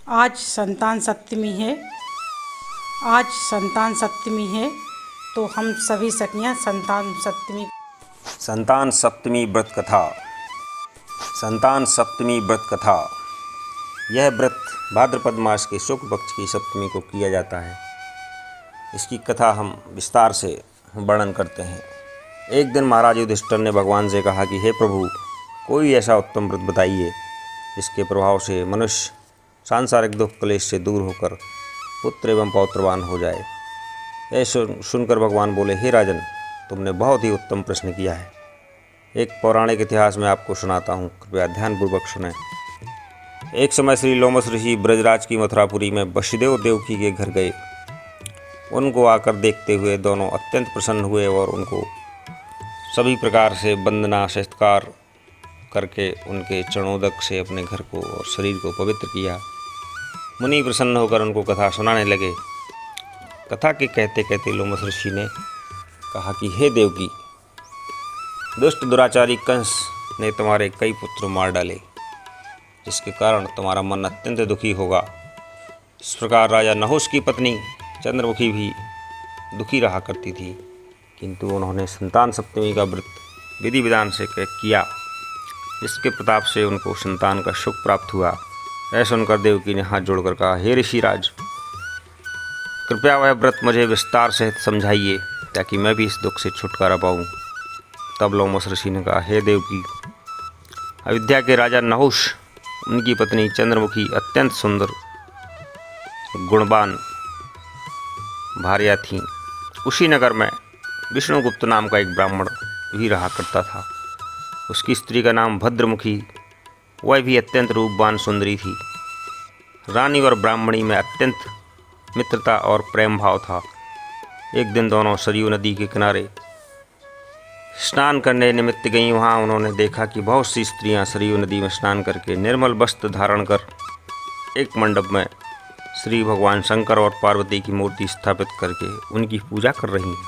आज संतान सप्तमी है। आज संतान सप्तमी है तो हम सभी सखियाँ संतान सप्तमी व्रत कथा। संतान सप्तमी व्रत कथा। यह व्रत भाद्रपद मास के शुक्ल पक्ष की सप्तमी को किया जाता है। इसकी कथा हम विस्तार से वर्णन करते हैं। एक दिन महाराज युधिष्ठिर ने भगवान से कहा कि हे प्रभु, कोई ऐसा उत्तम व्रत बताइए जिसके प्रभाव से मनुष्य सांसारिक दुख क्लेश से दूर होकर पुत्र एवं पौत्रवान हो जाए। यह सुनकर भगवान बोले, हे राजन, तुमने बहुत ही उत्तम प्रश्न किया है। एक पौराणिक इतिहास में आपको सुनाता हूँ, कृपया ध्यानपूर्वक सुनें। एक समय श्री लोमस ऋषि ब्रजराज की मथुरापुरी में वसुदेव देवकी के घर गए। उनको आकर देखते हुए दोनों अत्यंत प्रसन्न हुए और उनको सभी प्रकार से वंदना सत्कार करके उनके चरणोदक से अपने घर को और शरीर को पवित्र किया। मुनि प्रसन्न होकर उनको कथा सुनाने लगे। कथा के कहते कहते लोमस ऋषि ने कहा कि हे देवकी, दुष्ट दुराचारी कंस ने तुम्हारे कई पुत्र मार डाले, जिसके कारण तुम्हारा मन अत्यंत दुखी होगा। इस प्रकार राजा नहुष की पत्नी चंद्रमुखी भी दुखी रहा करती थी, किंतु उन्होंने संतान सप्तमी का व्रत विधि विधान से किया, जिसके प्रताप से उनको संतान का सुख प्राप्त हुआ। ऐसा सुनकर देवकी ने हाथ जोड़कर कहा, हे ऋषिराज, कृपया वह व्रत मुझे विस्तार से समझाइए ताकि मैं भी इस दुख से छुटकारा पाऊँ। तब लोमस ऋषि ने कहा, हे देवकी, अयोध्या के राजा नहुष, उनकी पत्नी चंद्रमुखी अत्यंत सुंदर गुणवान भार्या थीं। उसी नगर में विष्णुगुप्त नाम का एक ब्राह्मण भी रहा करता था। उसकी स्त्री का नाम भद्रमुखी, वह भी अत्यंत रूपवान सुंदरी थी। रानी और ब्राह्मणी में अत्यंत मित्रता और प्रेम भाव था। एक दिन दोनों सरयू नदी के किनारे स्नान करने निमित्त गईं। वहाँ उन्होंने देखा कि बहुत सी स्त्रियां सरयू नदी में स्नान करके निर्मल वस्त्र धारण कर एक मंडप में श्री भगवान शंकर और पार्वती की मूर्ति स्थापित करके उनकी पूजा कर रही हैं।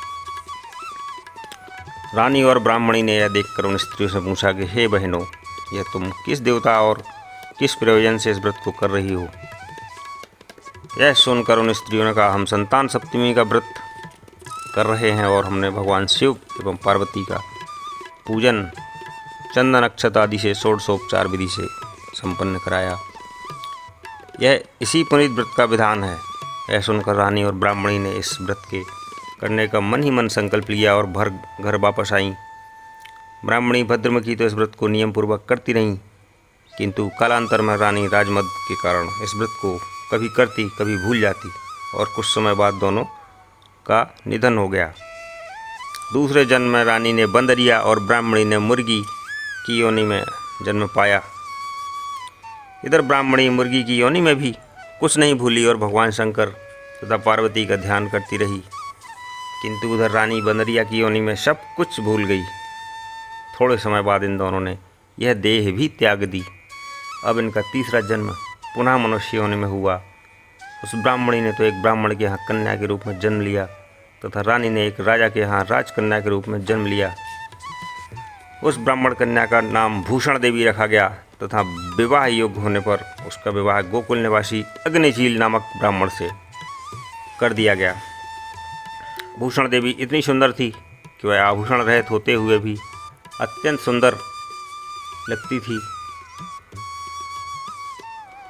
रानी और ब्राह्मणी ने यह देखकर उन स्त्रियों से पूछा कि हे बहनों, यह तुम किस देवता और किस प्रयोजन से इस व्रत को कर रही हो? यह सुनकर उन स्त्रियों ने कहा, हम संतान सप्तमी का व्रत कर रहे हैं और हमने भगवान शिव एवं पार्वती का पूजन चंदन अक्षत आदि से षोडशोपचार विधि से संपन्न कराया। यह इसी पुनीत व्रत का विधान है। यह सुनकर रानी और ब्राह्मणी ने इस व्रत के करने का मन ही मन संकल्प लिया और भर घर वापस आईं। ब्राह्मणी भद्रमुखी तो इस व्रत को नियम पूर्वक करती रहीं, किंतु कालांतर में रानी राजमद के कारण इस व्रत को कभी करती कभी भूल जाती और कुछ समय बाद दोनों का निधन हो गया। दूसरे जन्म में रानी ने बंदरिया और ब्राह्मणी ने मुर्गी की योनि में जन्म पाया। इधर ब्राह्मणी मुर्गी की योनि में भी कुछ नहीं भूली और भगवान शंकर तथा पार्वती का ध्यान करती रही, किंतु उधर रानी बंदरिया की योनि में सब कुछ भूल गई। थोड़े समय बाद इन दोनों ने यह देह भी त्याग दी। अब इनका तीसरा जन्म पुनः मनुष्य योनि में हुआ। उस ब्राह्मणी ने तो एक ब्राह्मण के यहाँ कन्या के रूप में जन्म लिया तथा रानी ने एक राजा के यहाँ राजकन्या के रूप में जन्म लिया। उस ब्राह्मण कन्या का नाम भूषण देवी रखा गया तथा विवाह योग्य होने पर उसका विवाह गोकुल निवासी अग्निशील नामक ब्राह्मण से कर दिया गया। भूषण देवी इतनी सुंदर थी कि वह आभूषण रहित होते हुए भी अत्यंत सुंदर लगती थी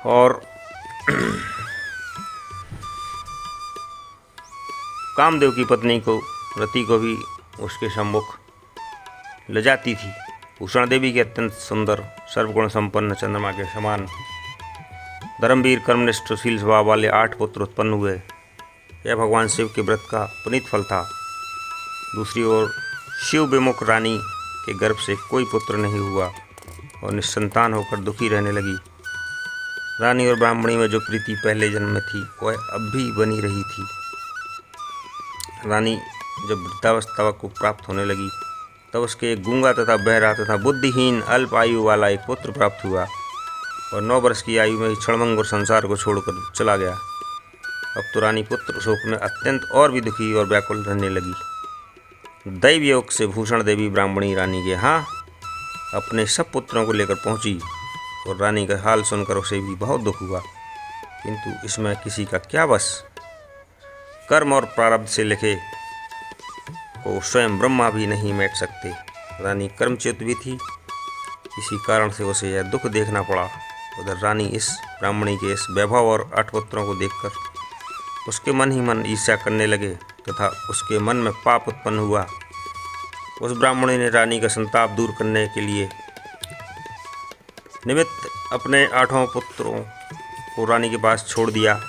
और कामदेव की पत्नी को रति को भी उसके सम्मुख ले जाती थी। भूषण देवी के अत्यंत सुंदर सर्वगुण संपन्न चंद्रमा के समान धर्मवीर कर्मनिष्ठ शील स्वभाव वाले 8 पुत्र उत्पन्न हुए। यह भगवान शिव के व्रत का पुनीत फल था। दूसरी ओर शिव विमुख रानी के गर्भ से कोई पुत्र नहीं हुआ और निस्संतान होकर दुखी रहने लगी। रानी और ब्राह्मणी में जो प्रीति पहले जन्म में थी वह अब भी बनी रही थी। रानी जब वृद्धावस्था को प्राप्त होने लगी तब उसके एक गूंगा तथा बहरा तथा बुद्धिहीन अल्प आयु वाला एक पुत्र प्राप्त हुआ और 9 वर्ष की आयु में ही क्षणभंगुर संसार को छोड़कर चला गया। अब तो रानी पुत्र शोक में अत्यंत और भी दुखी और व्याकुल रहने लगी। दैव योग से भूषण देवी ब्राह्मणी रानी के यहाँ अपने सब पुत्रों को लेकर पहुँची और रानी का हाल सुनकर उसे भी बहुत दुख हुआ। किंतु इसमें किसी का क्या बस। कर्म और प्रारब्ध से लिखे को स्वयं ब्रह्मा भी नहीं मेट सकते। रानी कर्मच्युत भी थी, इसी कारण से उसे यह दुख देखना पड़ा। उधर रानी इस ब्राह्मणी के इस वैभव और 8 पुत्रों को देखकर उसके मन ही मन ईर्ष्या करने लगे तथा उसके मन में पाप उत्पन्न हुआ। उस ब्राह्मणी ने रानी का संताप दूर करने के लिए निमित्त अपने 8 पुत्रों को रानी के पास छोड़ दिया।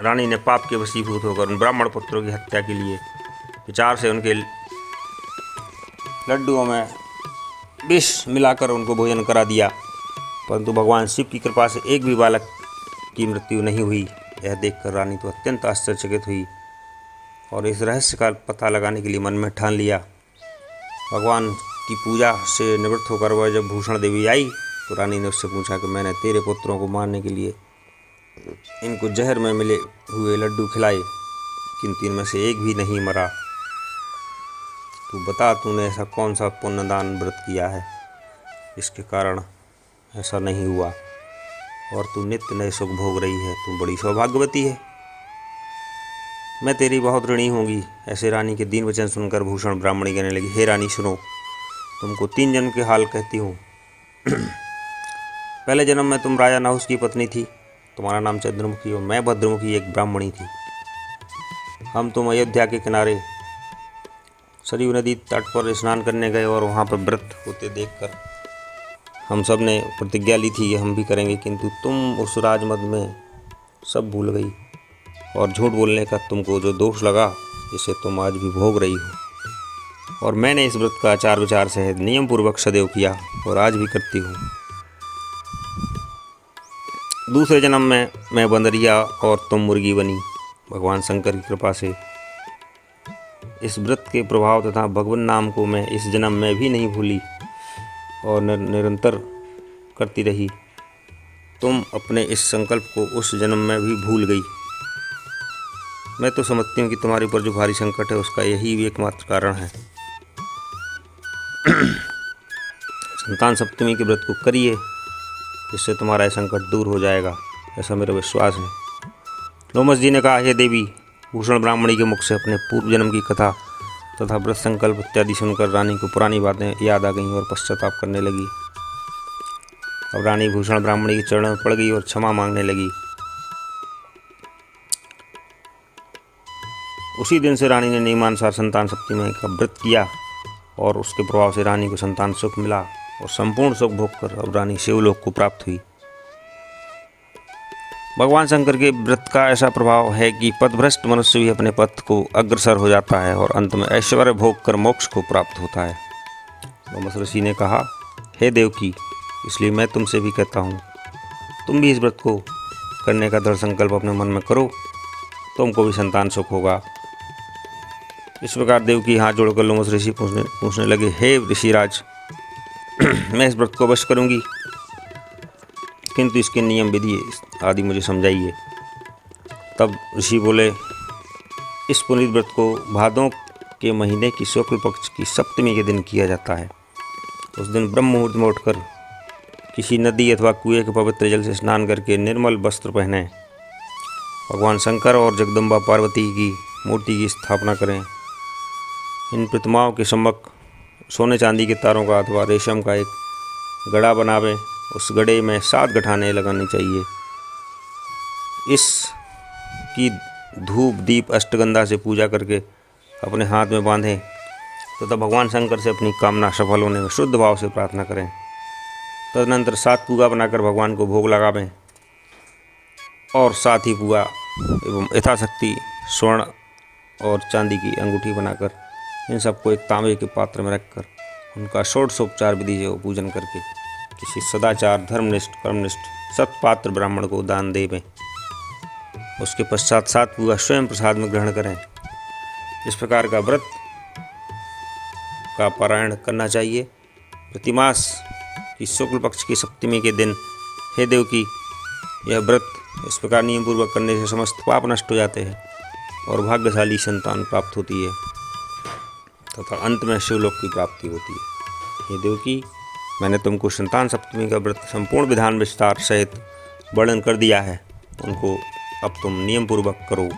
रानी ने पाप के वशीभूत होकर उन ब्राह्मण पुत्रों की हत्या के लिए विचार से उनके लड्डुओं में विष मिलाकर उनको भोजन करा दिया, परंतु भगवान शिव की कृपा से एक भी बालक की मृत्यु नहीं हुई। यह देखकर रानी तो अत्यंत आश्चर्यचकित हुई और इस रहस्य का पता लगाने के लिए मन में ठान लिया। भगवान की पूजा से निवृत्त होकर वह जब भूषण देवी आई तो रानी ने उससे पूछा कि मैंने तेरे पुत्रों को मारने के लिए इनको जहर में मिले हुए लड्डू खिलाए, किंतु इनमें से एक भी नहीं मरा। तू बता, तूने ऐसा कौन सा पुण्यदान व्रत किया है इसके कारण ऐसा नहीं हुआ और तू नित्य नए सुख भोग रही है। तू बड़ी सौभाग्यवती है, मैं तेरी बहुत ऋणी होंगी। ऐसे रानी के दीन वचन सुनकर भूषण ब्राह्मणी कहने लगी, हे रानी सुनो, तुमको 3 जन्म के हाल कहती हूँ। पहले जन्म में तुम राजा नहुस की पत्नी थी, तुम्हारा नाम चंद्रमुखी और मैं भद्रमुखी एक ब्राह्मणी थी। हम तुम अयोध्या के किनारे सरयू नदी तट पर स्नान करने गए और वहाँ पर व्रत होते देखकर हम सब ने प्रतिज्ञा ली थी कि हम भी करेंगे, किंतु तुम उस राजमद में सब भूल गई और झूठ बोलने का तुमको जो दोष लगा जिसे तुम आज भी भोग रही हो। और मैंने इस व्रत का आचार विचार से नियम पूर्वक सदैव किया और आज भी करती हूँ। दूसरे जन्म में मैं बंदरिया और तुम मुर्गी बनी। भगवान शंकर की कृपा से इस व्रत के प्रभाव तथा भगवान नाम को मैं इस जन्म में भी नहीं भूली और निरंतर करती रही। तुम अपने इस संकल्प को उस जन्म में भी भूल गई। मैं तो समझती हूँ कि तुम्हारे ऊपर जो भारी संकट है उसका यही एकमात्र कारण है। संतान सप्तमी के व्रत को करिए, जिससे तुम्हारा यह संकट दूर हो जाएगा, ऐसा मेरा विश्वास है। लोमस जी ने कहा, हे देवी, भूषण ब्राह्मणी के मुख से अपने पूर्व जन्म की कथा तथा व्रत संकल्प इत्यादि सुनकर रानी को पुरानी बातें याद आ गईं और पश्चाताप करने लगी। अब रानी भूषण ब्राह्मणी के चरणों में पड़ गई और क्षमा मांगने लगी। उसी दिन से रानी ने नियमानुसार संतान सप्तमी का व्रत किया और उसके प्रभाव से रानी को संतान सुख मिला और संपूर्ण सुख भोग कर अब रानी शिवलोक को प्राप्त हुई। भगवान शंकर के व्रत का ऐसा प्रभाव है कि पथभ्रष्ट मनुष्य भी अपने पथ को अग्रसर हो जाता है और अंत में ऐश्वर्य भोग कर मोक्ष को प्राप्त होता है। लोमस ऋषि ने कहा, हे देवकी, इसलिए मैं तुमसे भी कहता हूँ, तुम भी इस व्रत को करने का दृढ़ संकल्प अपने मन में करो, तुमको भी संतान सुख होगा। इस प्रकार देवकी हाथ जोड़कर लोमस ऋषि पूछने लगे, हे ऋषिराज, मैं इस व्रत को अवश्य करूँगी, किंतु इसके नियम विधि आदि मुझे समझाइए। तब ऋषि बोले, इस पुनीत व्रत को भादों के महीने की शुक्ल पक्ष की सप्तमी के दिन किया जाता है। उस दिन ब्रह्म मुहूर्त में उठकर किसी नदी अथवा कुएं के पवित्र जल से स्नान करके निर्मल वस्त्र पहने, भगवान शंकर और जगदम्बा पार्वती की मूर्ति की स्थापना करें। इन प्रतिमाओं के सम्मुख सोने चांदी के तारों का अथवा रेशम का एक गड़ा बनावें। उस गड़े में 7 गठाने लगानी चाहिए। इसकी धूप दीप अष्टगंधा से पूजा करके अपने हाथ में बांधें तथा भगवान शंकर से अपनी कामना सफल होने में शुद्ध भाव से प्रार्थना करें। तदनंतर 7 पुआ बनाकर भगवान को भोग लगावें और साथ ही पुआ एवं यथाशक्ति स्वर्ण और चांदी की अंगूठी बनाकर इन सबको एक तांबे के पात्र में रखकर उनका षोडशोपचार विधि से पूजन करके किसी सदाचार धर्मनिष्ठ कर्मनिष्ठ सत्पात्र ब्राह्मण को दान देवें। उसके पश्चात 7 पुआ स्वयं प्रसाद में ग्रहण करें। इस प्रकार का व्रत का पारायण करना चाहिए। प्रतिमास की शुक्ल पक्ष की सप्तमी के दिन, हे देवकी, यह व्रत इस प्रकार नियम पूर्वक करने से समस्त पाप नष्ट हो जाते हैं और भाग्यशाली संतान प्राप्त होती है तथा अंत में शिवलोक की प्राप्ति होती है। हे देवकी, मैंने तुमको संतान सप्तमी का व्रत संपूर्ण विधान विस्तार सहित वर्णन कर दिया है उनको अब तुम नियम पूर्वक करो,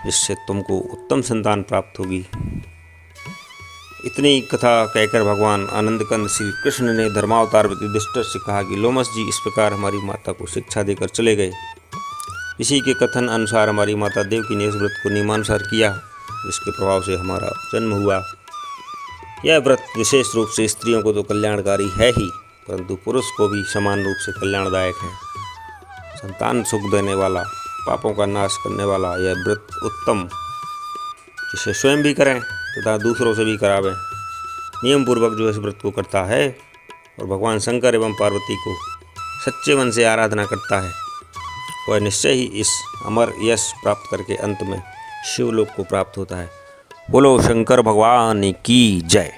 जिससे तुमको उत्तम संतान प्राप्त होगी। इतनी कथा कहकर भगवान आनंदकंद श्री कृष्ण ने धर्मावतार युधिष्ठिर से कहा कि लोमस जी इस प्रकार हमारी माता को शिक्षा देकर चले गए। इसी के कथन अनुसार हमारी माता देवकी ने इस व्रत को नियमानुसार किया, जिसके प्रभाव से हमारा जन्म हुआ। यह व्रत विशेष रूप से स्त्रियों को तो कल्याणकारी है ही, परंतु पुरुष को भी समान रूप से कल्याणदायक है। संतान सुख देने वाला, पापों का नाश करने वाला यह व्रत उत्तम, जिसे स्वयं भी करें तथा दूसरों से भी करावें। नियम पूर्वक जो इस व्रत को करता है और भगवान शंकर एवं पार्वती को सच्चे मन से आराधना करता है, वह निश्चय ही इस अमर यश प्राप्त करके अंत में शिवलोक को प्राप्त होता है। बोलो शंकर भगवान की जय।